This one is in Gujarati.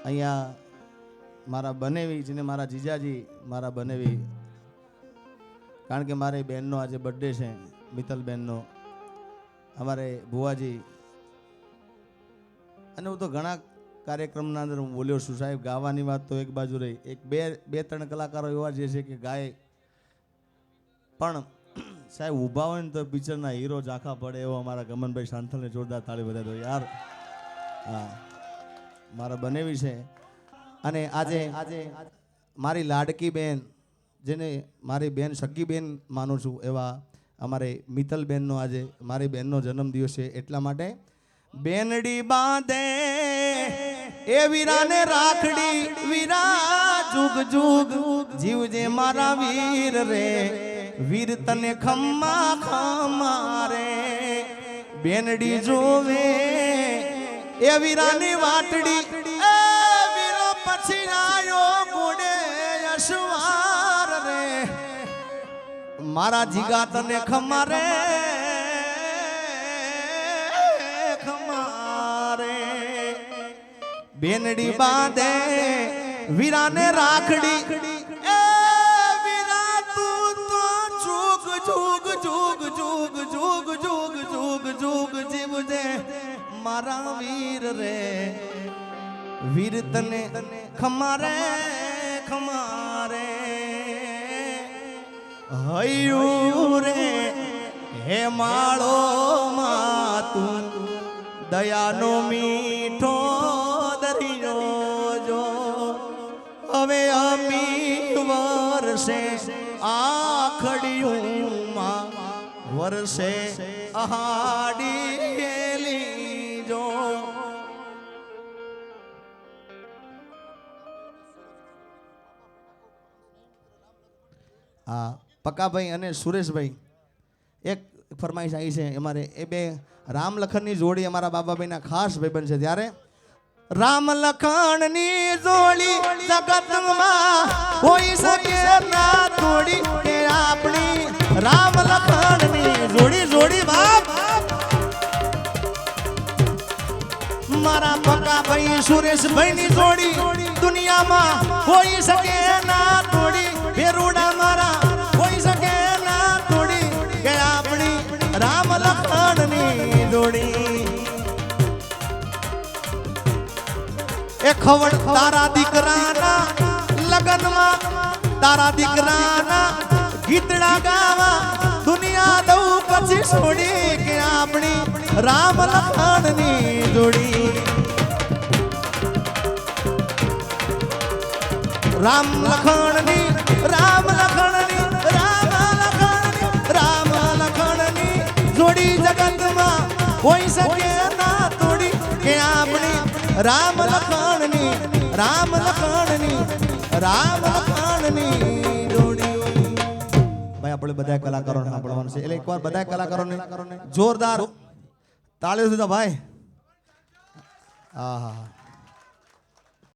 અહીંયા મારા બનેવી જેને મારા જીજાજી મારા બનેવી, કારણ કે મારી બહેનનો આજે બર્થડે છે, મિત્તલબેનનો, અમારે ભુવાજી, અને હું તો ઘણા કાર્યક્રમના અંદર હું બોલ્યો છું સાહેબ. ગાવાની વાત તો એક બાજુ રહી, એક બે ત્રણ કલાકારો એવા જે છે કે ગાય, પણ સાહેબ ઊભા હોય ને તો પિક્ચરના હીરો ઝાંખા પડે એવો અમારા ગમનભાઈ શાંથલને જોરદાર તાળી બજાવી દો યાર. હા, મારા બનેવી છે. અને આજે મારી લાડકી બેન, જેને મારી બેન સગી બેન માનું છું, એવા અમારે મિત્તલબેનનો આજે મારી બેનનો જન્મદિવસ છે. એટલા માટે બેનડી બાંધે એ વીરાને રાખડી, વીરા જુગ જુગ જીવજે મારા વીર રે, વીર તને ખમ્મા ખમ્મા રે. બેનડી જોવે એ વીરાની વાટડી, એ વીરો પછી આયો ગોડે અસવાર રે, મારા જીગા તને ખમ્મા રે, ખમ્મા રે. બેનડી બાંધે વીરાને રાખડી, એ વીરા તું તો જુગ જુગ જુગ જુગ જુગ જુગ જુગ જુગ જીવજે મારા વીર રે, વીર તને ખમ્મા રે, ખમ્મા રે. હૈયું રે હે માળો માં તું દયાનો મીઠો દરિયો જો, હવે અમી વરસે આખડિયું માં વરસે આહાડી જો. હા, પક્કાભાઈ અને સુરેશભાઈ એક ફરમાઈશ આવી છે અમારે, એ બે રામ લખનની જોડી અમારા બાબાભાઈના ખાસ ભાઈબંધ છે. ત્યારે રામ લખનની જોડી જગતમાં કોઈ શકે ના તોડી, કે આપણી રામ લખનની જોડી જોડી બાપ. મારા પક્કાભાઈ સુરેશભાઈની જોડી દુનિયામાં કોઈ શકે ના તોડી, ભેરુડા મારા કોઈ શકે ના તોડી, કે આપણી રામ લખનની જોડી. એ ખવડ તારા દીકરાના લગનમાં, તારા દીકરાના ગીતડા ગાવા દુનિયા દઉં પછી છોડી, કે આપણી રામ લખનની જોડી. રામ લખનની, રામ લખનની, રામ લખનની, રામ લખનની જોડી જગતમાં કોઈ શકે ના તોડી, કે આપણી રામ લખનની, રામ લખનની, રામ લખનની જોડી. ભાઈ આપણે બધા કલાકારોને સાંભળવાનું છે, એટલે એકવાર બધા કલાકારોને જોરદાર તાળીઓ દીધા ભાઈ. હા હા.